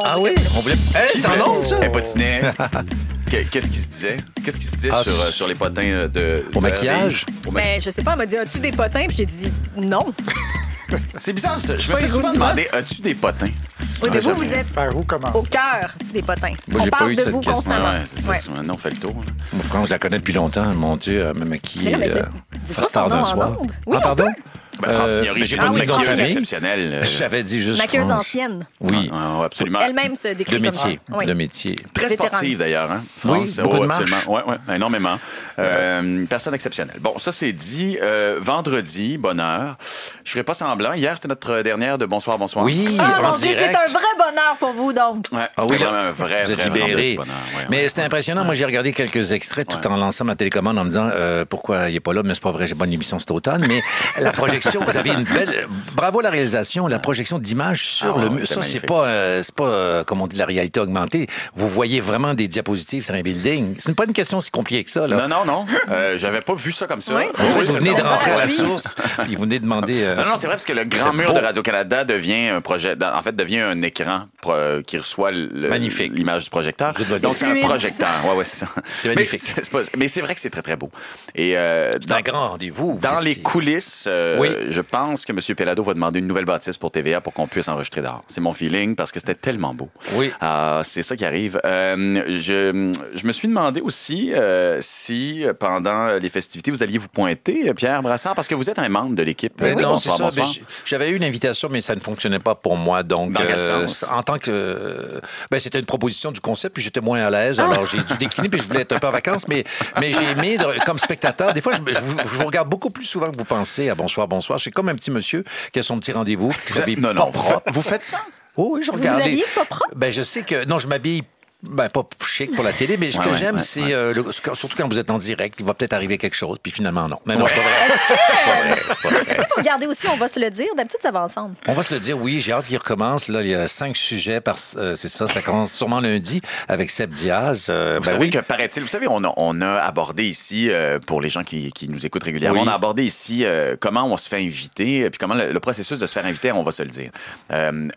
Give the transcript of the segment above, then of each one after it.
Ah oui? On voulait... Hey, c'est en ondes, ça? Elle patinait. Qu'est-ce qui se disait? Qu'est-ce qui se disait sur les potins de... Au maquillage? Ben, je sais pas, elle m'a dit, as-tu des potins? Puis j'ai dit, non. C'est bizarre, ça. Je me fais souvent demander, as-tu des potins? Oui, mais vous êtes Par où commencer? au cœur des potins. Moi, On j'ai pas parle eu de cette vous question. constamment. Ouais, c'est ça. Ouais. Maintenant, on fait le tour. Là. Moi, France, je la connais depuis longtemps. Mon Dieu, elle m'a maquillé. Mais dis pas son nom en ondes. Oui, ah, pardon? Ben, France Signory, mais j'ai j'ai pas pas de dit maquilleuse famille. exceptionnelle. J'avais dit juste maquilleuse France. ancienne. Oui. Ouais, absolument. Elle-même se décrit De comme ça. métier. Oui. De métier. Très Vétérane. sportive, d'ailleurs. Hein? Oui, France, beaucoup de marches. absolument. Oui, énormément. Personne exceptionnelle. Bon, ça, c'est dit. Vendredi, bonne heure. Je ferai pas semblant. Hier, c'était notre dernière de Bonsoir, bonsoir. Oui, Ah, en mon Dieu, direct. c'est un vrai bonheur pour vous, donc. Ouais, Ah oui, c'était là, vraiment un vrai, vous êtes vrai libérés. vendredi bonheur. Ouais, Mais ouais. c'était impressionnant. Moi, j'ai regardé quelques extraits tout en lançant ma télécommande en me disant pourquoi il n'est pas là, mais c'est pas vrai, j'ai pas une émission cet automne. Mais la projection, vous avez une belle. Bravo à la réalisation, la projection d'images sur le mur. Ça, c'est pas comme on dit, la réalité augmentée. Vous voyez vraiment des diapositives sur un building. Ce n'est pas une question si compliquée que ça, là. Non. J'avais pas vu ça comme ça. Oui. On dirait que vous c'est venez de ça. rentrer à la Oui. source, puis vous venez de demander. Non, c'est vrai, parce que le grand c'est mur beau. de Radio-Canada devient un projet, en fait, devient un écran qui reçoit Magnifique. l'image du projecteur. Je dois dire. Donc, c'est un Fluide, projecteur. Ouais, c'est ça. C'est magnifique. Mais c'est vrai que c'est très, très beau. Et C'est un grand rendez-vous. dans Vous les étiez- coulisses, Oui. je pense que M. Pellado va demander une nouvelle bâtisse pour TVA pour qu'on puisse enregistrer dehors. C'est mon feeling parce que c'était tellement beau. Oui. C'est ça qui arrive. Je me suis demandé aussi si pendant les festivités, vous alliez vous pointer, Pierre Brassard, parce que vous êtes un membre de l'équipe. Ben non, c'est Bonsoir, ça. bonsoir. J'avais eu une invitation, mais ça ne fonctionnait pas pour moi. Donc, Dans quel sens? en tant que, c'était une proposition du concept, puis j'étais moins à l'aise. Alors, j'ai dû décliner, puis je voulais être un peu en vacances, mais j'ai aimé, comme spectateur. Des fois, je vous regarde beaucoup plus souvent que vous pensez à Bonsoir, bonsoir. C'est comme un petit monsieur qui a son petit rendez-vous, qui s'habille pas propre. Vous faites ça? Oh, oui, je Vous regarde. vous habillez pas propre? Ben, je sais que, non, je m'habille. Ben, pas chic pour la télé, mais ce que j'aime, c'est, surtout quand vous êtes en direct, il va peut-être arriver quelque chose, puis finalement, non. Mais non, c'est pas vrai. C'est pas vrai. Est-ce qu'il faut regarder aussi, on va se le dire? D'habitude, ça va ensemble. On va se le dire, oui, j'ai hâte qu'il recommence. Là, il y a 5 sujets, c'est ça commence sûrement lundi avec Seb Diaz. Vous savez que, paraît-il, vous savez, on a abordé ici, pour les gens qui nous écoutent régulièrement, Oui. on a abordé ici comment on se fait inviter, puis comment le processus de se faire inviter, on va se le dire.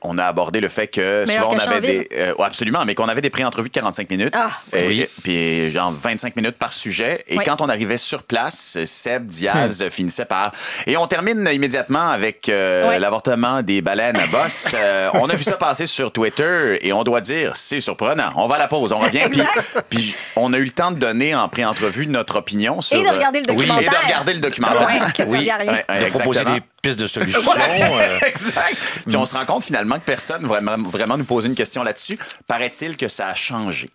On a abordé le fait que Meilleur souvent on que avait Chanville. absolument, mais qu'on avait des pré-entrevues de 45 minutes. Ah, oui. Puis genre 25 minutes par sujet. Et Oui. quand on arrivait sur place, Seb Diaz finissait par... Et on termine immédiatement avec Oui. l'avortement des baleines à bosse. On a vu ça passer sur Twitter et on doit dire, c'est surprenant. On va à la pause, on revient. Puis on a eu le temps de donner en pré-entrevue notre opinion sur... Et de regarder le documentaire. Oui, et de regarder le documentaire. Ouais, que ça servait à rien. De proposer exactement. des pistes de solutions. Exact. Puis on se rend compte finalement que personne vraiment nous posait une question là-dessus. Paraît-il que ça a changé.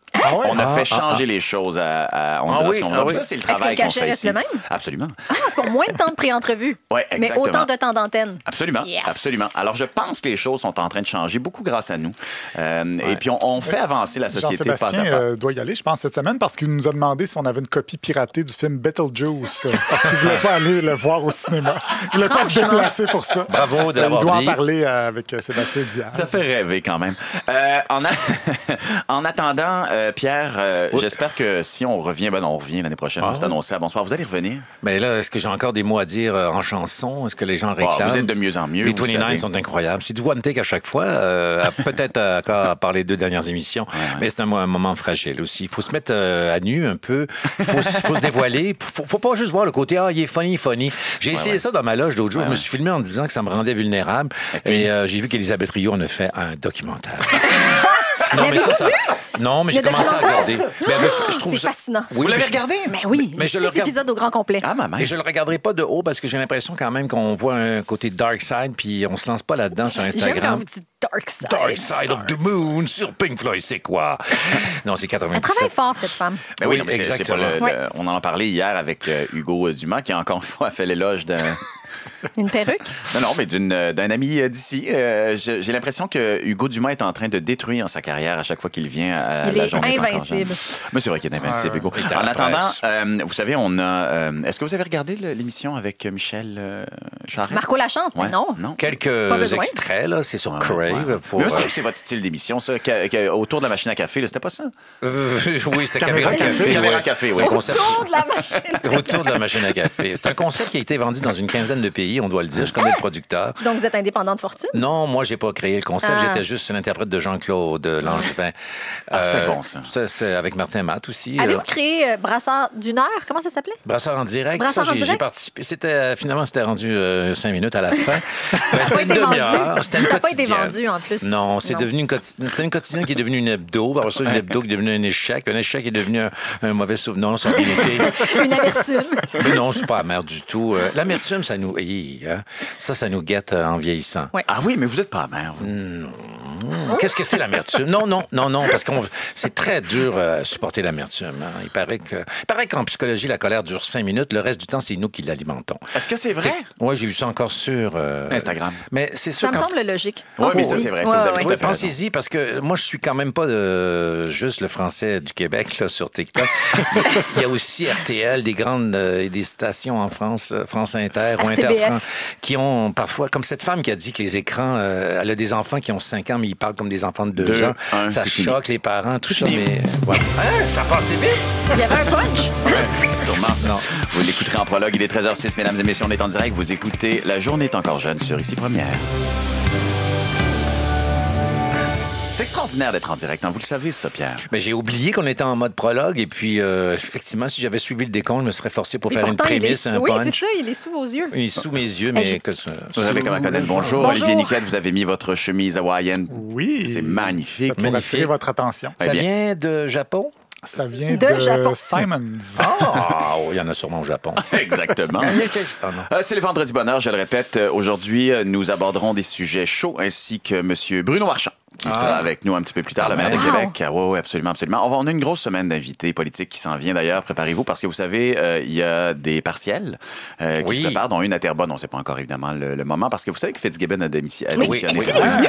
On a fait changer les choses on dira oui, ce qu'on ah veut. oui. Ça, c'est le Est-ce que travail le qu'on cachet fait reste ici. le même? Absolument. Ah, pour moins de temps de pré-entrevue. Ouais, Mais exactement. autant de temps d'antenne. Absolument, Yes. absolument. Alors, je pense que les choses sont en train de changer, beaucoup grâce à nous. Et puis, on fait avancer la société pas à pas. Jean-Sébastien doit y aller, je pense, cette semaine, parce qu'il nous a demandé si on avait une copie piratée du film Beetlejuice, parce qu'il ne voulait pas aller le voir au cinéma. Il ne voulait pas se déplacer pour ça. Bravo de Il l'avoir doit en dit. parler avec Sébastien Diaz. Ça fait rêver quand même. En attendant, Pierre, j'espère que si on revient, on revient l'année prochaine, on s'est annoncé à Bonsoir. Vous allez revenir? Mais là, est-ce que j'ai encore des mots à dire en chanson? Est-ce que les gens réclament? Vous êtes de mieux en mieux. Les vous le 29 savez. sont incroyables. C'est du one take à chaque fois. Peut-être encore à part les 2 dernières émissions. Mais c'est un moment fragile aussi. Il faut se mettre à nu un peu. Il faut se dévoiler. Faut pas juste voir le côté, il est funny. J'ai essayé ça dans ma loge l'autre jour. Je me suis filmé en disant que ça me rendait vulnérable. Et j'ai vu qu'Élisabeth Rio en a fait un documentaire. Non, mais ça... Non, mais j'ai Le commencé à documentaire? regarder. Mais je trouve C'est ça... fascinant. Oui, Vous l'avez mais regardé? Mais oui, Mais je le 6 regarde. épisodes au grand complet. Ah, maman. Et je le regarderai pas de haut parce que j'ai l'impression quand même qu'on voit un côté dark side, puis on se lance pas là-dedans sur J'aime quand Instagram. vous dites Dark Side. Dark Side of the Moon sur Pink Floyd, c'est quoi? Non, c'est Elle 97. travaille fort, cette femme. Ben oui, Oui, non, mais c'est pas exactement. Ouais. on en a parlé hier avec Hugo Dumas, qui encore une fois a fait l'éloge d'un... Une perruque. Non, mais d'un ami d'ici. J'ai l'impression que Hugo Dumas est en train de détruire sa carrière à chaque fois qu'il vient à Il la est journée. invincible. Mais c'est vrai qu'il est invincible, Hugo. il est à En la attendant, vous savez, on a... Est-ce que vous avez regardé l'émission avec Michel Charette? Marco Lachance, mais Ouais. non. Non. Quelques besoin. extraits, là, c'est sur Ouais, Crave. ouais. Pour, Mais moi, c'est votre style d'émission, ça, autour de la machine à café, là, c'était pas ça? oui, c'était Caméra Caméra Café. Café. Caméra ouais. Café, oui. C'est un concept- Autour de la machine. Autour de la machine à café. C'est un concept qui a été vendu dans une quinzaine de pays. Oui, on doit le dire. Je connais le producteur. Donc, vous êtes indépendant de fortune? Non, moi, j'ai pas créé le concept. Ah. J'étais juste l'interprète de Jean-Claude Langevin. C'était bon, ça. C'est avec Martin Matt aussi. Avez-vous créé Brassard d'une heure? Comment ça s'appelait? Brassard en direct. Brassard Ça, en j'ai direct? participé. Finalement, c'était rendu 5 minutes à la fin. C'était une été vendu. demi-heure. C'était une Ça n'a pas été quotidienne. vendu, en plus. Non, c'était une quotidienne qui est devenue une hebdo. Après ça, une hebdo qui est devenue un échec. Puis un échec est devenu un mauvais souvenir. Non, ça a bien été. Une amertume. Mais non, je suis pas amer du tout. L'amertume, ça nous... Ça nous guette en vieillissant. Ouais. Ah oui, mais vous n'êtes pas amer, vous. Qu'est-ce que c'est l'amertume? Non, parce que c'est très dur à supporter l'amertume. Hein. Il paraît qu'en psychologie, la colère dure 5 minutes. Le reste du temps, c'est nous qui l'alimentons. Est-ce que c'est vrai? Oui, j'ai vu ça encore sur... Instagram. Mais c'est sûr Ça me semble logique. Oui, mais Pensez-y. ça, c'est vrai. Ça, vous avez Ouais, tout ouais. à fait raison. Pensez-y, parce que moi, je suis quand même pas juste le français du Québec là, sur TikTok. Il y a aussi RTL, des grandes des stations en France, là, France Inter ou RTBF. Inter-France, qui ont parfois, comme cette femme qui a dit que les écrans, elle a des enfants qui ont 5 ans, mais ils parlent comme des enfants de 2 ans. Ça c'est fini. choque les parents, tout ça, mais voilà. Hein, ça passait vite! Il y avait un punch. Sûrement. Non. Vous l'écouterez en prologue. Il est 13h06, mesdames et messieurs. On est en direct. Vous écoutez La Journée est encore jeune sur Ici Première. C'est extraordinaire d'être en direct. Hein? Vous le savez, ça, Pierre. Mais j'ai oublié qu'on était en mode prologue et puis effectivement, si j'avais suivi le décompte, je me serais forcé pour Et faire une pourtant, prémisse, un oui, punch. c'est ça, il est sous vos yeux. Il est sous mes yeux, mais que ça. Vous savez comment connaître. Bonjour. Bonjour. Olivier Niquette, vous avez mis votre chemise hawaïenne. Oui. C'est magnifique. Ça pour Magnifique. attirer votre attention. Eh Ça bien. vient de Japon? Ça vient De de Japon. Simons. Ah, il y en a sûrement au Japon. Exactement. Ah, non. C'est le Vendredi Bonheur, je le répète. Aujourd'hui, nous aborderons des sujets chauds ainsi que M. Bruno Marchand, qui sera avec nous un petit peu plus tard, le maire de Wow. Québec. Oui, absolument, absolument. On a une grosse semaine d'invités politiques qui s'en vient d'ailleurs. Préparez-vous parce que vous savez, il y a des partiels qui Oui. se préparent, dont une à Terrebonne. On ne sait pas encore évidemment le moment parce que vous savez que Fitzgibbon a démissionné. Oui. Est-ce qu'il est venu?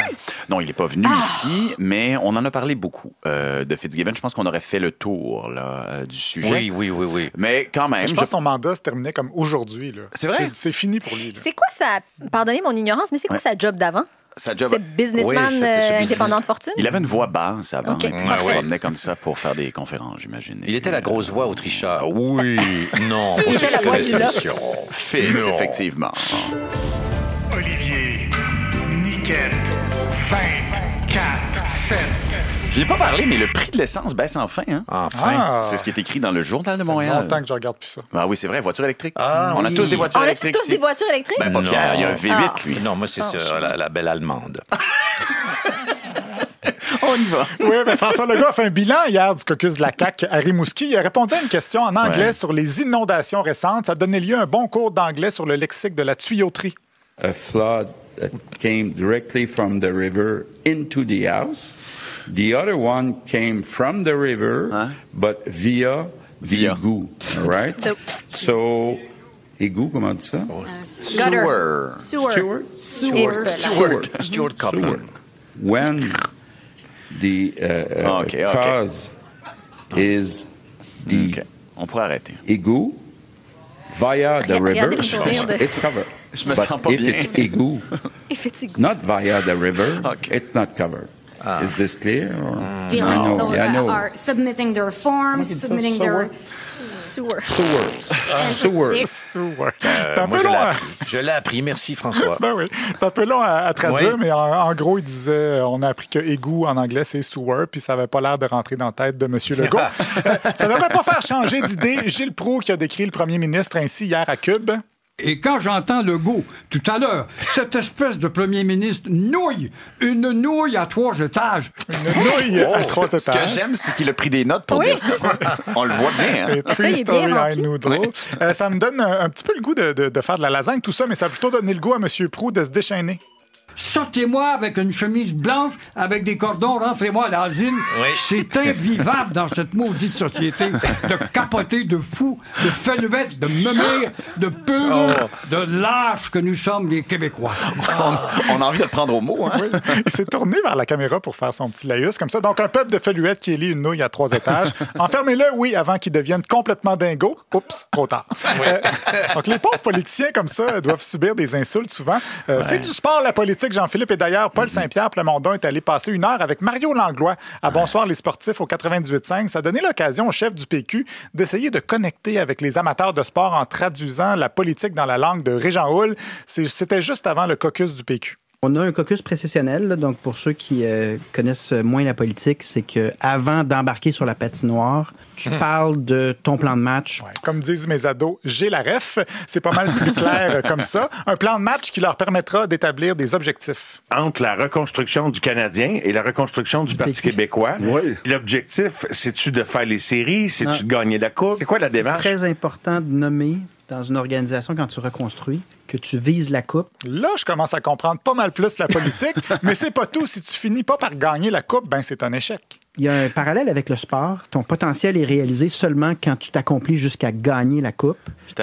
Non, il n'est pas venu ici, mais on en a parlé beaucoup de Fitzgibbon. Je pense qu'on aurait fait le tour là, du sujet. Oui. Mais quand même, Je pense que son mandat se terminait comme aujourd'hui. là. C'est vrai? C'est fini pour lui. là. C'est quoi ça? Pardonnez mon ignorance, mais c'est quoi Ouais. sa job d'avant? sa job. C'est businessman Oui, c'était ce indépendant de fortune? Il avait une voix basse avant. OK, Et puis il parfait. se promenait comme ça pour faire des conférences, j'imagine. Il était la grosse voix autrichard. Oui, non. Il était la voix du Lot. Fitz, Non. effectivement. Olivier, Niquette, 24-7. Je n'ai pas parlé, mais le prix de l'essence baisse enfin. Hein? Enfin. Ah, C'est ce qui est écrit dans le Journal de ça fait Montréal. longtemps que je regarde plus ça. Ah oui, c'est vrai, voiture électrique. Ah, On a oui. tous des voitures On a électriques. tous des voitures électriques? Ben, pas Non. Pierre, il y a un V8, Ah. lui. Non, moi, c'est ça, la belle allemande. On y va. Oui, mais François Legault a fait un bilan hier du caucus de la CAQ à Rimouski. Il a répondu à une question en anglais Ouais. sur les inondations récentes. Ça a donné lieu à un bon cours d'anglais sur le lexique de la tuyauterie. A flood that came directly from the river into the house. The other one came from the river, but via the Via. égout. All right? The- So, égout, comment on dit ça? Gutter. Sewer. Sewer. Stewart. Et voilà. Stuart Copeland. When the Okay. cause is the OK. On pourrait arrêter. égout via the Regardez river, le sourire de- it's covered. Je me But sens pas if bien. it's égout, Effectivement. not via the river, Okay. it's not covered. Is this clear? Or? feeling I know, though, yeah, I know. are submitting their forms, submitting their Sewer. Sewers. Ouais. C'est un Moi, peu long à... je l'ai appris. Merci, François. Ben oui. C'est un peu long à traduire, Oui. mais en gros, il disait on a appris que égout en anglais, c'est sewer, puis ça n'avait pas l'air de rentrer dans la tête de M. Legault. Ça ne devrait pas faire changer d'idée. Gilles Proulx qui a décrit le premier ministre ainsi hier à Cube. Et quand j'entends Legault, tout à l'heure, cette espèce de premier ministre nouille, une nouille à 3 étages. Une nouille à 3 Ce que étages. j'aime, c'est qu'il a pris des notes pour Oui. dire ça. On le voit bien. Hein? Et fait, il est bien Storyline rempli. Noodle. Ça me donne un petit peu le goût de faire de la lasagne, tout ça, mais ça a plutôt donné le goût à M. Proulx de se déchaîner. Sortez-moi avec une chemise blanche, avec des cordons, rentrez-moi à l'asile. Oui. C'est invivable dans cette maudite société de capoter, de fous, de feluettes, de meumir, de peureux, de lâches que nous sommes les Québécois. On a envie de le prendre au mot. Hein? Il s'est tourné vers la caméra pour faire son petit laïus, comme ça. Donc, un peuple de feluettes qui élit une nouille à 3 étages. Enfermez-le, oui, avant qu'il devienne complètement dingo. Oups, trop tard. Donc, les pauvres politiciens comme ça doivent subir des insultes souvent. C'est du sport, la politique. politique, Jean-Philippe. Et d'ailleurs, Paul Saint-Pierre Plamondon est allé passer 1 heure avec Mario Langlois à Bonsoir les sportifs au 98.5. Ça a donné l'occasion au chef du PQ d'essayer de connecter avec les amateurs de sport en traduisant la politique dans la langue de Régent Houle. C'était juste avant le caucus du PQ. On a un caucus précessionnel, là, donc pour ceux qui connaissent moins la politique, c'est qu'avant d'embarquer sur la patinoire, tu parles de ton plan de match. Ouais, comme disent mes ados, j'ai la ref. C'est pas mal plus clair comme ça. Un plan de match qui leur permettra d'établir des objectifs. Entre la reconstruction du Canadien et la reconstruction du Parti québécois, l'objectif, c'est-tu de faire les séries? C'est-tu de gagner la coupe? C'est quoi la démarche? C'est très important de nommer dans une organisation, quand tu reconstruis, que tu vises la coupe. Là, je commence à comprendre pas mal plus la politique, mais c'est pas tout. Si tu finis pas par gagner la coupe, ben c'est un échec. Il y a un parallèle avec le sport. Ton potentiel est réalisé seulement quand tu t'accomplis jusqu'à gagner la coupe.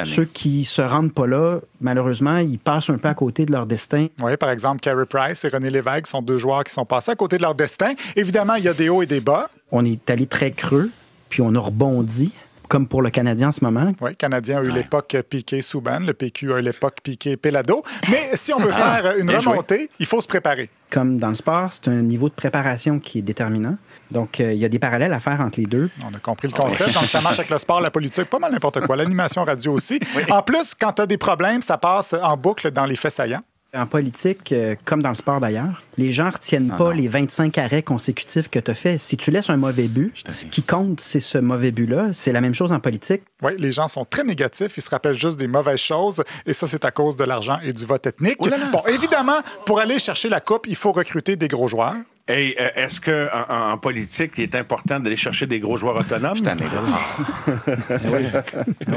Ceux qui se rendent pas là, malheureusement, ils passent un peu à côté de leur destin. Oui, par exemple, Carey Price et René Lévesque sont 2 joueurs qui sont passés à côté de leur destin. Évidemment, il y a des hauts et des bas. On est allé très creux, puis on a rebondi. Comme pour le Canadien en ce moment. Oui, le Canadien a eu l'époque Piquet-Souban, le PQ a eu l'époque Piquet-Pelado. Mais si on veut faire une remontée, il faut se préparer. Comme dans le sport, c'est un niveau de préparation qui est déterminant. Donc, il y a des parallèles à faire entre les deux. On a compris le concept. Donc, ça marche avec le sport, la politique, pas mal n'importe quoi. L'animation radio aussi. Oui. En plus, quand tu as des problèmes, ça passe en boucle dans les faits saillants. En politique, comme dans le sport d'ailleurs, les gens ne retiennent pas les 25 arrêts consécutifs que tu as fait. Si tu laisses un mauvais but, ce qui compte, c'est ce mauvais but-là. C'est la même chose en politique. Oui, les gens sont très négatifs. Ils se rappellent juste des mauvaises choses. Et ça, c'est à cause de l'argent et du vote ethnique. Bon, évidemment, pour aller chercher la coupe, il faut recruter des gros joueurs. Et est-ce qu'en politique, il est important d'aller chercher des gros joueurs autonomes?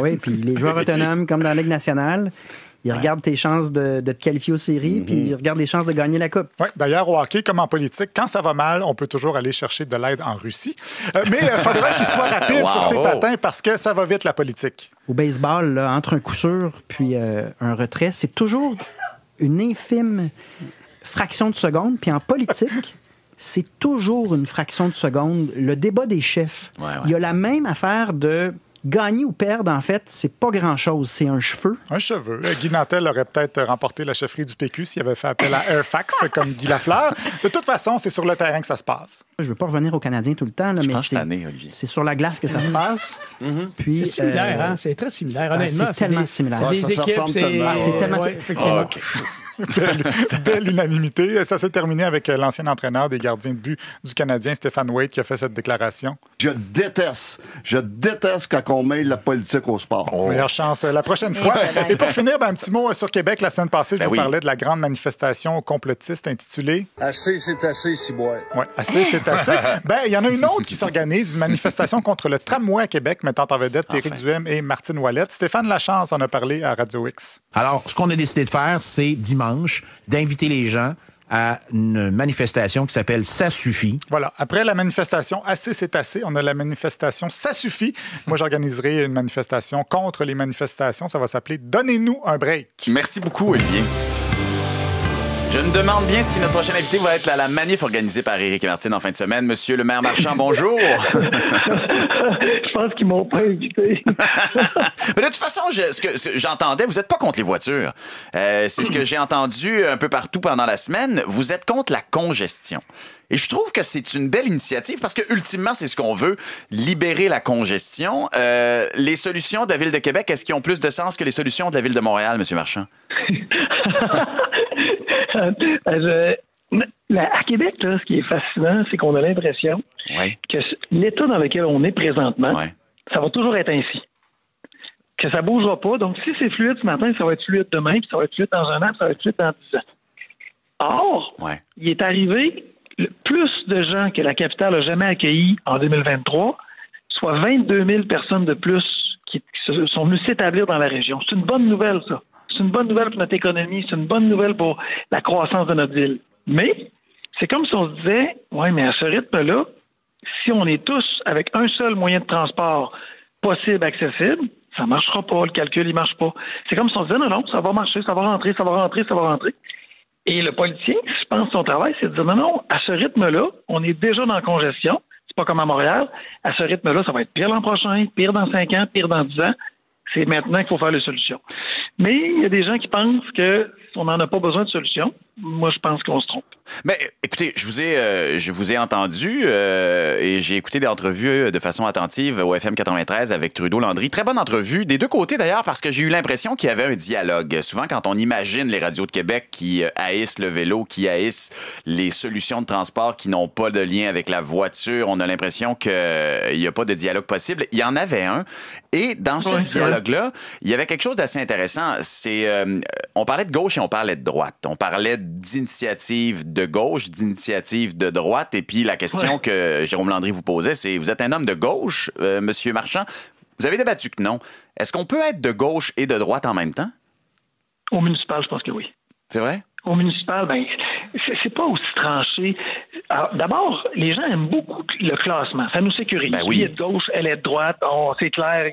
Oui, puis les joueurs autonomes, comme dans la Ligue nationale, ils regardent tes chances de te qualifier aux séries, puis ils regardent les chances de gagner la Coupe. Oui, d'ailleurs, au hockey, comme en politique, quand ça va mal, on peut toujours aller chercher de l'aide en Russie. Mais il faudrait qu'il soit rapide sur ses patins parce que ça va vite, la politique. Au baseball, là, entre un coup sûr puis un retrait, c'est toujours une infime fraction de seconde. Puis en politique, c'est toujours une fraction de seconde. Le débat des chefs, il y a la même affaire de... Gagner ou perdre, en fait, c'est pas grand-chose. C'est un cheveu. Un cheveu. Guy Nantel aurait peut-être remporté la chefferie du PQ s'il avait fait appel à Airfax comme Guy Lafleur. De toute façon, c'est sur le terrain que ça se passe. Je veux pas revenir aux Canadiens tout le temps, là, mais c'est sur la glace que ça se passe. Puis, c'est similaire, hein? C'est très similaire, honnêtement. C'est tellement similaire. C'est des équipes, c'est tellement... effectivement. Belle unanimité. Ça s'est terminé avec l'ancien entraîneur des gardiens de but du Canadien, Stéphane Waite, qui a fait cette déclaration. Je déteste quand on mêle la politique au sport. Meilleure chance la prochaine fois. Et pour finir, un petit mot sur Québec. La semaine passée, je vous parlais de la grande manifestation complotiste intitulée « Assez, c'est assez, ciboire ». Oui, assez, c'est assez. Il y en a une autre qui s'organise, une manifestation contre le tramway à Québec, mettant en vedette Éric Duhem et Martine Ouellette. Stéphane Lachance en a parlé à Radio X. Alors, ce qu'on a décidé de faire, c'est dimanche, d'inviter les gens à une manifestation qui s'appelle « Ça suffit ». Voilà. Après la manifestation « Assez, c'est assez », on a la manifestation « Ça suffit ». Moi, j'organiserai une manifestation contre les manifestations. Ça va s'appeler « Donnez-nous un break ». Merci beaucoup, Olivier. Je me demande bien si notre prochain invité va être à la manif organisée par Éric et Martine en fin de semaine. Monsieur le maire Marchand, bonjour. Je pense qu'ils m'ont pas invité. Mais de toute façon, ce que j'entendais, vous n'êtes pas contre les voitures. C'est ce que j'ai entendu un peu partout pendant la semaine. Vous êtes contre la congestion. Et je trouve que c'est une belle initiative parce que, ultimement, c'est ce qu'on veut, libérer la congestion. Les solutions de la Ville de Québec, est-ce qu'ils ont plus de sens que les solutions de la Ville de Montréal, M. Marchand? À Québec, là, ce qui est fascinant, c'est qu'on a l'impression que l'état dans lequel on est présentement, ça va toujours être ainsi. Que ça ne bougera pas. Donc, si c'est fluide ce matin, ça va être fluide demain, puis ça va être fluide dans un an, puis ça va être fluide dans 10 ans. Or, il est arrivé plus de gens que la capitale n'a jamais accueillis en 2023, soit 22 000 personnes de plus qui sont venues s'établir dans la région. C'est une bonne nouvelle, ça. C'est une bonne nouvelle pour notre économie, c'est une bonne nouvelle pour la croissance de notre ville. Mais c'est comme si on se disait, mais à ce rythme-là, si on est tous avec un seul moyen de transport possible, accessible, ça ne marchera pas, le calcul, il ne marche pas. C'est comme si on se disait, non, ça va marcher, ça va rentrer. Et le politicien, je pense, son travail, c'est de dire, non, à ce rythme-là, on est déjà dans la congestion, c'est pas comme à Montréal, à ce rythme-là, ça va être pire l'an prochain, pire dans 5 ans, pire dans 10 ans. C'est maintenant qu'il faut faire les solutions. Mais il y a des gens qui pensent qu'on n'en a pas besoin de solutions. moi, je pense qu'on se trompe. Mais écoutez, je vous ai entendu et j'ai écouté l'entrevue de façon attentive au FM 93 avec Trudeau-Landry. Très bonne entrevue, des deux côtés d'ailleurs, parce que j'ai eu l'impression qu'il y avait un dialogue. Souvent, quand on imagine les radios de Québec qui haïssent le vélo, qui haïssent les solutions de transport qui n'ont pas de lien avec la voiture, on a l'impression qu'il n'y a pas de dialogue possible. Il y en avait un. Et dans ce dialogue-là, il y avait quelque chose d'assez intéressant. On parlait de gauche et on parlait de droite. On parlait d'initiative de gauche, d'initiative de droite. Et puis la question que Jérôme Landry vous posait, c'est, vous êtes un homme de gauche, Monsieur Marchand. Vous avez débattu que non. Est-ce qu'on peut être de gauche et de droite en même temps? Au municipal, je pense que oui. C'est vrai? Au municipal, ben, c'est pas aussi tranché. Alors, d'abord, les gens aiment beaucoup le classement. Ça nous sécurise. Ben oui. Lui est de gauche, elle est de droite. Oh, c'est clair.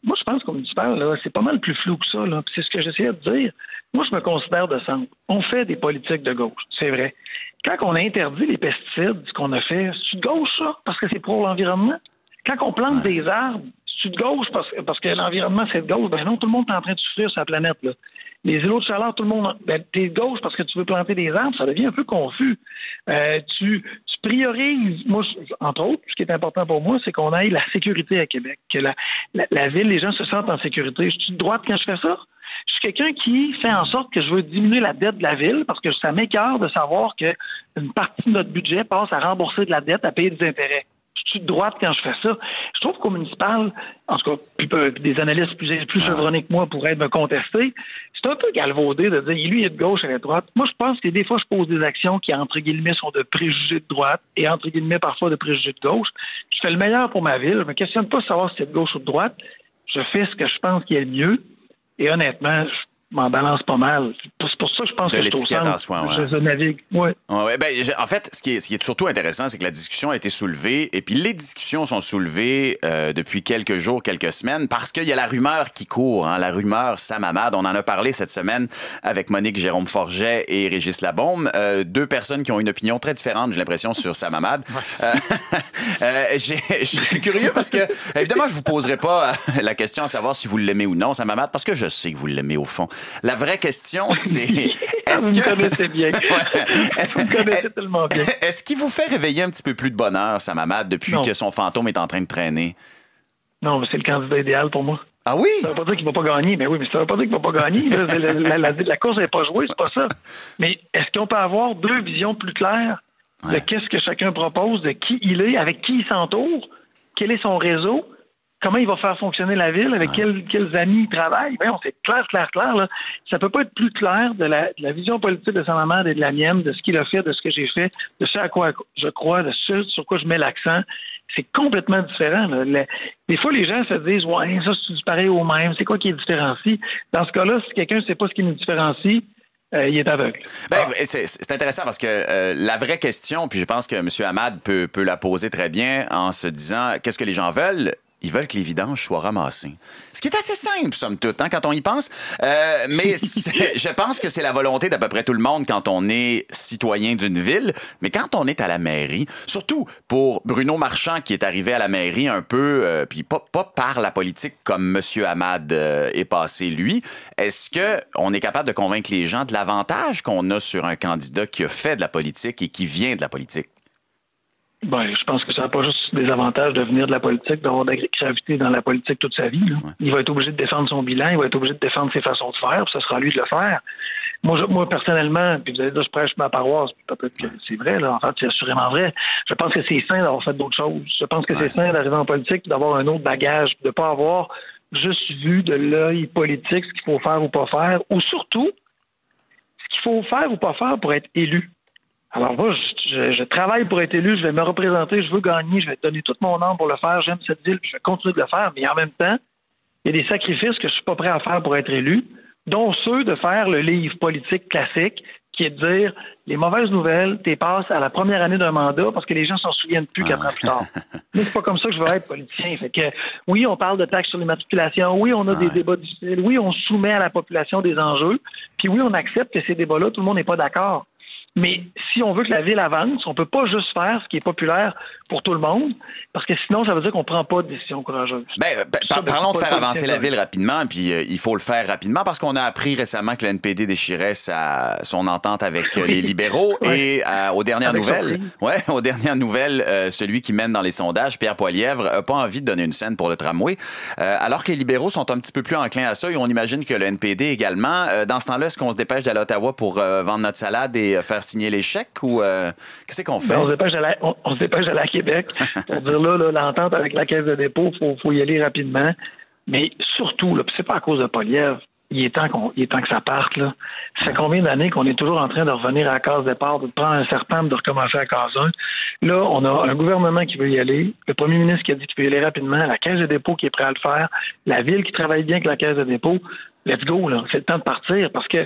Moi, je pense qu'au municipal, là, c'est pas mal plus flou que ça. Là. C'est ce que j'essayais de dire. Moi, je me considère de centre. On fait des politiques de gauche, c'est vrai. Quand on a interdit les pesticides, ce qu'on a fait, c'est de gauche, ça, parce que c'est pour l'environnement. Quand on plante des arbres, c'est de gauche parce que l'environnement, c'est de gauche. Ben non, tout le monde est en train de souffrir sur la planète, là. Les îlots de chaleur, tout le monde... Ben, t'es de gauche parce que tu veux planter des arbres, ça devient un peu confus. Tu priorises... Moi, entre autres, ce qui est important pour moi, c'est qu'on aille la sécurité à Québec. Que la ville, les gens se sentent en sécurité. Je suis de droite quand je fais ça. Je suis quelqu'un qui fait en sorte que je veux diminuer la dette de la ville parce que ça m'écœure de savoir qu'une partie de notre budget passe à rembourser de la dette, à payer des intérêts. Je suis de droite quand je fais ça. Je trouve qu'au municipal, en tout cas, des analystes plus chevronnés que moi pourraient me contester, c'est un peu galvaudé de dire lui il est de gauche, elle est de droite. Moi, je pense que des fois, je pose des actions qui, entre guillemets, sont de préjugés de droite et, entre guillemets, parfois de préjugés de gauche. Je fais le meilleur pour ma ville. Je me questionne pas de savoir si c'est de gauche ou de droite. Je fais ce que je pense qui est le mieux. Et honnêtement, je m'en balance pas mal. C'est pour ça que je pense que c'est au centre. En soi, je navigue. Ouais. En fait, ce qui est surtout intéressant, c'est que la discussion a été soulevée, et puis les discussions sont soulevées depuis quelques jours, quelques semaines, parce qu'il y a la rumeur qui court, la rumeur Sam Hamad. On en a parlé cette semaine avec Monique Jérôme-Forget et Régis Labaume, deux personnes qui ont une opinion très différente, j'ai l'impression, sur Sam Hamad. Je suis curieux parce que, évidemment, je vous poserai pas la question à savoir si vous l'aimez ou non, Sam Hamad, parce que je sais que vous l'aimez au fond. La vraie question, c'est... Vous me connaissez bien. Vous me connaissez tellement bien. Est-ce qu'il vous fait réveiller un petit peu plus de bonheur, Sam Hamad, depuis que son fantôme est en train de traîner? Non, mais c'est le candidat idéal pour moi. Ah oui? Ça veut pas dire qu'il va pas gagner. Mais oui, mais ça veut pas dire qu'il va pas gagner. La course n'est pas jouée, c'est pas ça. Mais est-ce qu'on peut avoir deux visions plus claires de qu'est-ce que chacun propose, de qui il est, avec qui il s'entoure, quel est son réseau, comment il va faire fonctionner la ville, avec quels amis il travaille? Ben, c'est clair. Là. Ça peut pas être plus clair de la vision politique de Sam Hamad et de la mienne, de ce qu'il a fait, de ce que j'ai fait, de ce à quoi je crois, de ce sur quoi je mets l'accent. C'est complètement différent. Là. Des fois, les gens se disent « Ouais, ça, c'est du pareil au même. C'est quoi qui est différencie? » Dans ce cas-là, si quelqu'un ne sait pas ce qui nous différencie, il est aveugle. C'est intéressant parce que la vraie question, puis je pense que M. Hamad peut la poser très bien en se disant « Qu'est-ce que les gens veulent? » Ils veulent que les vidanges soient ramassées. Ce qui est assez simple, somme toute, quand on y pense. Mais je pense que c'est la volonté d'à peu près tout le monde quand on est citoyen d'une ville. Mais quand on est à la mairie, surtout pour Bruno Marchand qui est arrivé à la mairie un peu, puis pas par la politique comme M. Hamad est passé, lui, est-ce qu'on est capable de convaincre les gens de l'avantage qu'on a sur un candidat qui a fait de la politique et qui vient de la politique? Ben, je pense que ça n'a pas juste des avantages de venir de la politique, d'avoir de la gravité dans la politique toute sa vie. Là. Ouais. Il va être obligé de défendre son bilan, il va être obligé de défendre ses façons de faire, puis ce sera à lui de le faire. Moi personnellement, puis vous allez dire, je prêche ma paroisse, puis peut-être que c'est vrai, là, en fait, c'est assurément vrai. Je pense que c'est sain d'avoir fait d'autres choses. Je pense que c'est sain d'arriver en politique, d'avoir un autre bagage, de ne pas avoir juste vu de l'œil politique ce qu'il faut faire ou pas faire, ou surtout, ce qu'il faut faire ou pas faire pour être élu. Alors moi, je travaille pour être élu, je vais me représenter, je veux gagner, je vais donner toute mon âme pour le faire, j'aime cette ville, puis je vais continuer de le faire, mais en même temps, il y a des sacrifices que je suis pas prêt à faire pour être élu, dont ceux de faire le livre politique classique, qui est de dire les mauvaises nouvelles, t'es passes à la première année d'un mandat parce que les gens s'en souviennent plus 4 ans plus tard. Mais c'est pas comme ça que je veux être politicien. Fait que oui, on parle de taxes sur l'immatriculation, oui, on a des débats difficiles, oui, on soumet à la population des enjeux, puis oui, on accepte que ces débats-là, tout le monde n'est pas d'accord. Mais si on veut que la ville avance, on peut pas juste faire ce qui est populaire pour tout le monde, parce que sinon, ça veut dire qu'on prend pas de décision courageuse. Parlons de faire avancer la ville rapidement, puis il faut le faire rapidement, parce qu'on a appris récemment que le NPD déchirait son entente avec les libéraux, et aux dernières nouvelles, celui qui mène dans les sondages, Pierre Poilievre, n'a pas envie de donner une scène pour le tramway, alors que les libéraux sont un petit peu plus enclins à ça, et on imagine que le NPD également. Dans ce temps-là, est-ce qu'on se dépêche d'aller à Ottawa pour vendre notre salade et faire signer les chèques, ou qu'est-ce qu'on fait? On se dépêche d'aller à Québec pour dire là, l'entente avec la Caisse de dépôt, faut y aller rapidement. Mais surtout, là, c'est pas à cause de Poilievre. Il est temps que ça parte, là. Ça fait combien d'années qu'on est toujours en train de revenir à la case départ, de prendre un serpent, de recommencer à case 1. Là, on a un gouvernement qui veut y aller, le premier ministre qui a dit qu'il veut y aller rapidement, la Caisse de dépôt qui est prêt à le faire, la ville qui travaille bien avec la Caisse de dépôt. Let's go, là. C'est le temps de partir, parce que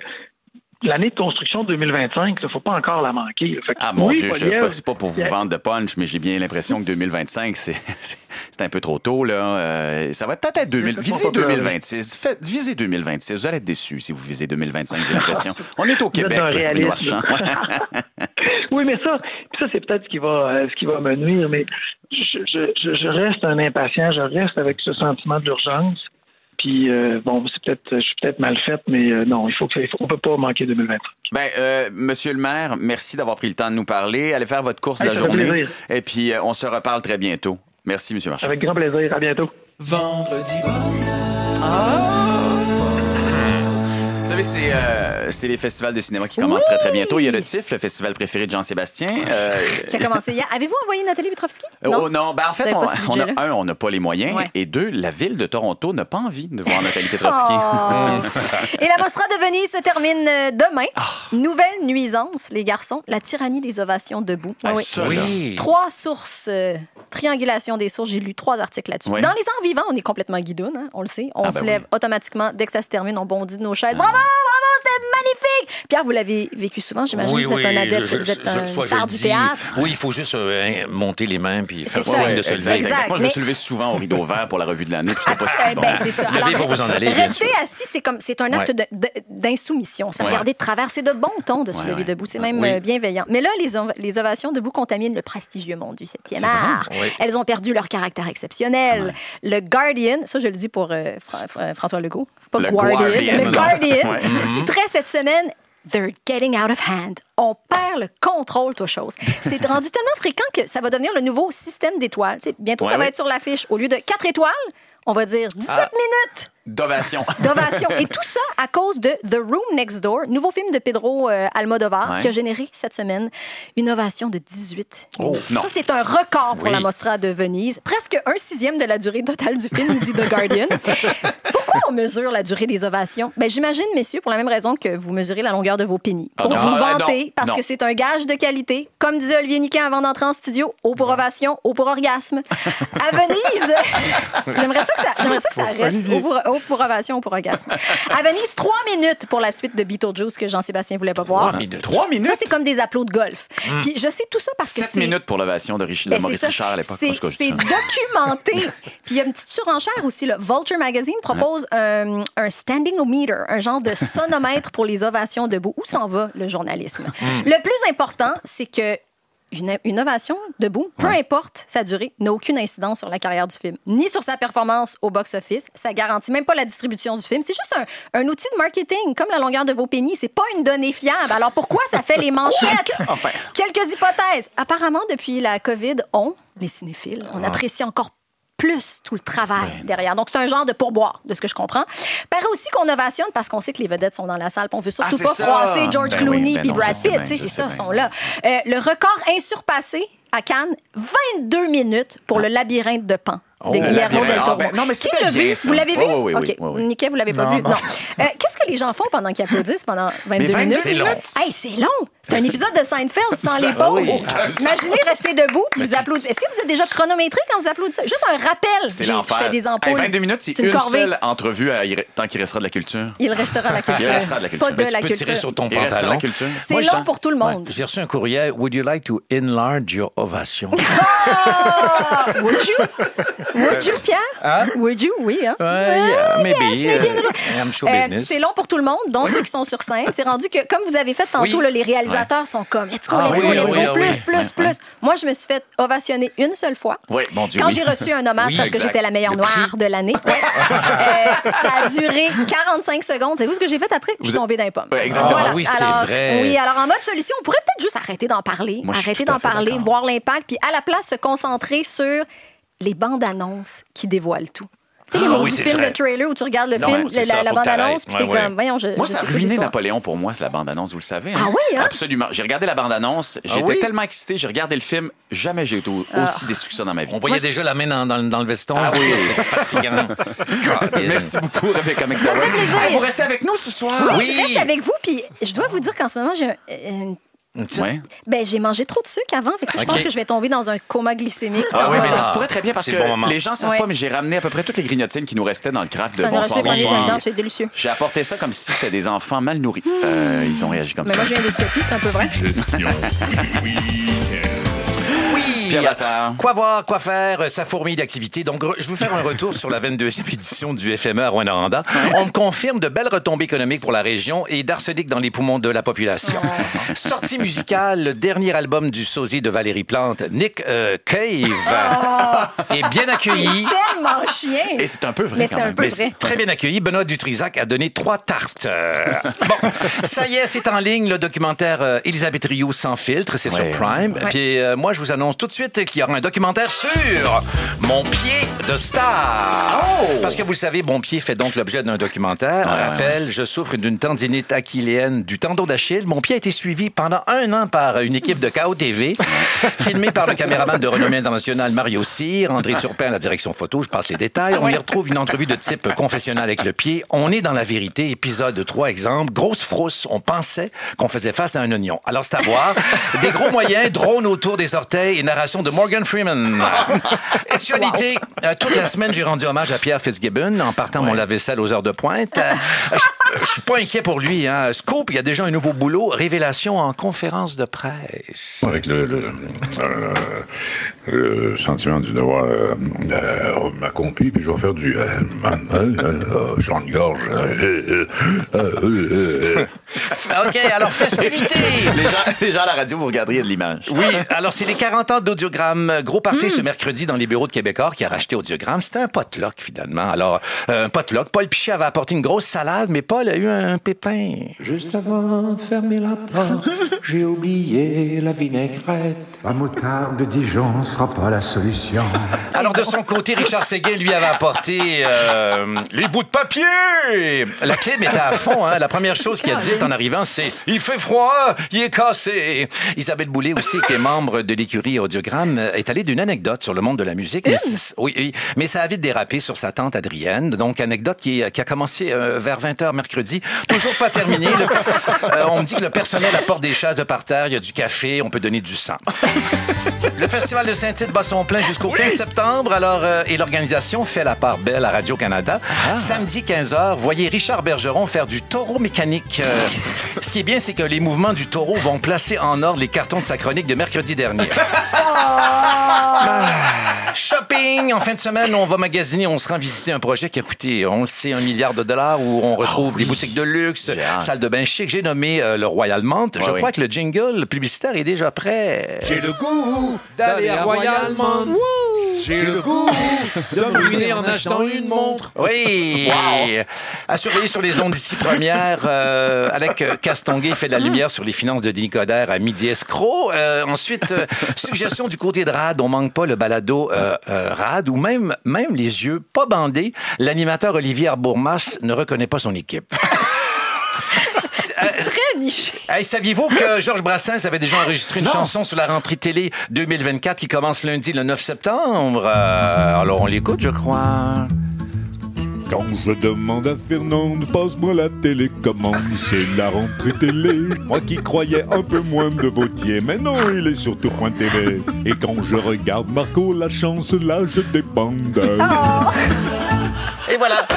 l'année de construction 2025, il ne faut pas encore la manquer. Mon Dieu, c'est pas pour vous vendre de punch, mais j'ai bien l'impression que 2025, c'est un peu trop tôt. Là. Ça va peut-être être 2026. Visez 2026. Vous allez être déçus si vous visez 2025, j'ai l'impression. On est au Québec, Bruno Marchand. Oui, mais ça c'est peut-être ce qui va me nuire, mais je reste un impatient, je reste avec ce sentiment d'urgence. Puis, je suis peut-être mal faite, mais non, on peut pas manquer 2023. Monsieur le maire, merci d'avoir pris le temps de nous parler. Allez faire votre course de la journée. Et puis, on se reparle très bientôt. Merci, monsieur Marchand. Avec grand plaisir. À bientôt. Vendredi bonheur. Vous savez, c'est les festivals de cinéma qui commencent très, très bientôt. Il y a le TIFF, le festival préféré de Jean-Sébastien. Qui a commencé hier. Avez-vous envoyé Nathalie Petrovski? Non. En fait, on n'a pas les moyens. Ouais. Et deux, la ville de Toronto n'a pas envie de voir Nathalie Petrovski. Et la Mostra de Venise se termine demain. Nouvelle nuisance, les garçons, la tyrannie des ovations debout. Oui. 3 sources, triangulation des sources. J'ai lu 3 articles là-dessus. Dans les arts vivants, on est complètement guidoune, hein, on le sait. On se lève automatiquement. Dès que ça se termine, on bondit de nos chaises. Bravo, c'était magnifique! Pierre, vous l'avez vécu souvent, j'imagine. Oui, vous êtes un adepte, vous êtes un star du théâtre. Oui, il faut juste monter les mains puis faire signe de se lever. Exact. Moi, je me suis levé souvent au rideau vert pour la revue de l'année. C'était pas si bon. C'est ça. Levez pour vous en aller. Rester assis, c'est un acte d'insoumission. Se faire regarder de travers, c'est de bon ton de se lever debout. C'est même bienveillant. Mais là, les ovations debout contaminent le prestigieux monde du 7e art. Elles ont perdu leur caractère exceptionnel. Le Guardian, ça je le dis pour François Legault, pas Guardian. Le Guardian citerait cette semaine: They're getting out of hand. On perd le contrôle de choses. C'est rendu tellement fréquent que ça va devenir le nouveau système d'étoiles. Bientôt, ça va être sur l'affiche. Au lieu de 4 étoiles, on va dire 17 minutes. D'ovation. Et tout ça à cause de The Room Next Door, nouveau film de Pedro Almodovar, qui a généré cette semaine une ovation de 18 minutes. Ça, c'est un record pour la Mostra de Venise. Presque 1/6 de la durée totale du film, dit The Guardian. Pourquoi on mesure la durée des ovations? J'imagine, messieurs, pour la même raison que vous mesurez la longueur de vos pénis. Pour vous vanter, parce que c'est un gage de qualité. Comme disait Olivier Niquet avant d'entrer en studio, haut pour ovation, haut pour orgasme. À Venise, j'aimerais ça que ça reste haut pour ovation ou pour orgasme. À Venise, 3 minutes pour la suite de Beetlejuice que Jean-Sébastien voulait pas voir. 3 minutes? Ça, c'est comme des applaudissements de golf. Puis je sais tout ça parce que 7 minutes pour l'ovation de Maurice Richard à l'époque. C'est documenté. Puis il y a une petite surenchère aussi. Là. Vulture Magazine propose un standing-o-meter, un genre de sonomètre pour les ovations debout. Où s'en va le journalisme? Le plus important, c'est que une ovation debout, peu importe sa durée, n'a aucune incidence sur la carrière du film, ni sur sa performance au box-office. Ça garantit même pas la distribution du film. C'est juste un outil de marketing, comme la longueur de vos pénis. C'est pas une donnée fiable. Alors pourquoi ça fait les manchettes? Quelques hypothèses. Apparemment, depuis la COVID, les cinéphiles, on apprécie encore plus tout le travail derrière. Donc, c'est un genre de pourboire, de ce que je comprends. Paraît aussi qu'on ovationne parce qu'on sait que les vedettes sont dans la salle. On veut surtout pas froisser George Clooney et Brad Pitt. C'est ça, ils sont là. Le record insurpassé à Cannes, 22 minutes pour le labyrinthe de Pan de Guillermo del Toro. Qui l'a vu? Vous l'avez vu? Oui. Niquet, vous l'avez pas vu? Non. Qu'est-ce que les gens font pendant qu'ils applaudissent pendant 22 minutes? C'est long. Hey, c'est long! C'est un épisode de Seinfeld sans les pauses. Imaginez rester debout puis vous applaudissez. Est-ce que vous êtes déjà chronométré quand vous applaudissez? Juste un rappel. Je fais des ampoules. 22 minutes, c'est une seule entrevue tant qu'il restera de la culture. Il restera de la culture. Pas de la culture. Tu peux tirer sur ton pantalon. C'est long pour tout le monde. J'ai reçu un courriel. Would you like to enlarge your ovation? Would you, Pierre? Would you? Oui. Maybe. I'm show business. C'est long pour tout le monde, dont ceux qui sont sur scène. C'est rendu que, comme vous avez fait tantôt, les réalisateurs spectateurs sont comme, let's go, plus. Moi, je me suis fait ovationner une seule fois. Oui, mon Dieu. Quand j'ai reçu un hommage parce que j'étais la meilleure noire de l'année. Ça a duré 45 secondes. Savez-vous ce que j'ai fait après? Je suis tombée dans les pommes. Oui, exactement. Voilà. Oui, c'est vrai. Oui, alors en mode solution, on pourrait peut-être juste arrêter d'en parler. Voir l'impact, puis à la place, se concentrer sur les bandes annonces qui dévoilent tout. Tu sais, du film, le trailer où tu regardes le film, la bande-annonce, puis t'es comme, voyons, moi, ça a ruiné Napoléon pour moi, c'est la bande-annonce, vous le savez. Hein? Ah oui, hein? Absolument. J'ai regardé la bande-annonce, j'étais tellement excité, j'ai regardé le film, jamais j'ai été aussi déçu que ça dans ma vie. On voyait déjà la main dans le veston. Ah oui, c'est fatigant. Merci beaucoup, Rebecca McDowell. Vous restez avec nous ce soir? Oui, je reste avec vous, puis je dois vous dire qu'en ce moment, j'ai j'ai mangé trop de sucre avant, fait que je pense que je vais tomber dans un coma glycémique. Ah oui, mais ça se pourrait très bien parce que les gens ne savent pas, mais j'ai ramené à peu près toutes les grignotines qui nous restaient dans le craft de Bonsoir. C'est délicieux. J'ai apporté ça comme si c'était des enfants mal nourris. Ils ont réagi comme ça. Mais moi, je viens d'Éthiopie, c'est un peu vrai. Quoi voir, quoi faire, ça fourmille d'activités. Donc, je vais vous faire un retour sur la 22e édition du FME à Rwanda. On me confirme de belles retombées économiques pour la région et d'arsenic dans les poumons de la population. Sortie musicale, le dernier album du sosie de Valérie Plante, Nick Cave, est bien accueilli. C'est tellement chien. Et c'est un peu vrai. Mais c'est un peu vrai. Très bien accueilli. Benoît Dutrisac a donné 3 tartes. Bon, ça y est, c'est en ligne, le documentaire Élisabeth Rioux sans filtre. C'est sur Prime. Puis moi, je vous annonce tout de suite qu'il y aura un documentaire sur Mon pied de star. Parce que vous le savez, Mon pied fait donc l'objet d'un documentaire. Rappel, je souffre d'une tendinite achilléenne du tendon d'Achille. Mon pied a été suivi pendant 1 an par une équipe de KO TV, filmé par le caméraman de renommée internationale Mario Cyr, André Turpin à la direction photo, je passe les détails. On y retrouve une entrevue de type confessionnal avec le pied. On est dans la vérité, épisode 3, exemple. Grosse frousse, on pensait qu'on faisait face à un oignon. Alors c'est à voir. Des gros moyens, drone autour des orteils et narration de Morgan Freeman. Actualité, toute la semaine, j'ai rendu hommage à Pierre Fitzgibbon en partant mon lave-vaisselle aux heures de pointe. Je suis pas inquiet pour lui. Hein. Scoop, il y a déjà un nouveau boulot. Révélation en conférence de presse. Avec le sentiment du devoir accompli, puis je vais faire du Jean de gorge. OK, alors festivité. Les gens à la radio, vous regarderiez de l'image. Oui, alors c'est les 40 ans d'Audiogramme. Gros party ce mercredi dans les bureaux de Québécois qui a racheté Audiogramme. C'était un potluck, finalement. Alors, un potluck. Paul Pichet avait apporté une grosse salade, mais Paul a eu un pépin. Juste avant de fermer la porte, j'ai oublié la vinaigrette. La moutarde de Dijon sera pas la solution. Alors, de son côté, Richard Séguin, lui, avait apporté les bouts de papier. La clim était à fond. Hein. La première chose qu'il a dit en arrivant, c'est « Il fait froid, il est cassé ». Isabelle Boulay aussi, qui est membre de l'écurie Audiogramme, est allée d'une anecdote sur le monde de la musique. Mais ça a vite dérapé sur sa tante Adrienne. Donc, anecdote qui a commencé vers 20h mercredi. Toujours pas terminé. On me dit que le personnel apporte des chaises de parterre, il y a du café, on peut donner du sang. Le Festival de Saint-Tite bat son plein jusqu'au 15 septembre. Alors, et l'organisation fait la part belle à Radio-Canada. Samedi 15h, voyez Richard Bergeron faire du taureau mécanique. Ce qui est bien, c'est que les mouvements du taureau vont placer en ordre les cartons de sa chronique de mercredi dernier. Shopping! En fin de semaine, on va magasiner, on se rend visiter un projet qui a coûté, on le sait, $1 milliard où on retrouve des boutiques de luxe, salle de bain chic. J'ai nommé le Royal Mont. Je crois que le jingle publicitaire est déjà prêt. J'ai le goût d'aller à Royal Mont. J'ai le goût de me ruiner en achetant une montre. Oui! Wow. À surveiller sur les ondes d'ici première. Alec Castonguay fait de la lumière sur les finances de Denis Coderre à midi escroc. Ensuite, suggestion du côté de RAD. On manque pas le balado RAD ou même les yeux pas bandés. L'animateur Olivier Arbourmas ne reconnaît pas son équipe. C'est très niché. Hey, saviez-vous que Georges Brassens avait déjà enregistré une chanson sur la rentrée télé 2024 qui commence lundi le 9 septembre? Alors, on l'écoute, je crois. Quand je demande à Fernande, passe-moi la télécommande, c'est la rentrée télé. Moi qui croyais un peu moins de Vautier, mais non, il est surtout Point TV. Et quand je regarde Marco, la chance, là, je débande. Et voilà.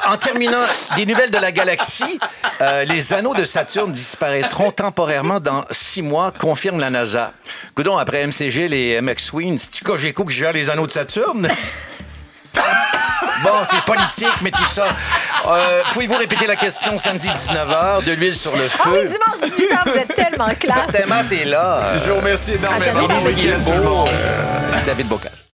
En terminant, des nouvelles de la galaxie. Les anneaux de Saturne disparaîtront temporairement dans 6 mois, confirme la NASA. Coudon, après MCG, les MX-Wing, c'est-tu Cogeco qui gère les anneaux de Saturne? Bon, c'est politique, mais tout ça. Pouvez-vous répéter la question samedi 19h, de l'huile sur le feu? Ah oui, dimanche 18h, vous êtes tellement classe. Tellement t'es là. Je vous remercie énormément. Élise Guilbeault, David Bocage.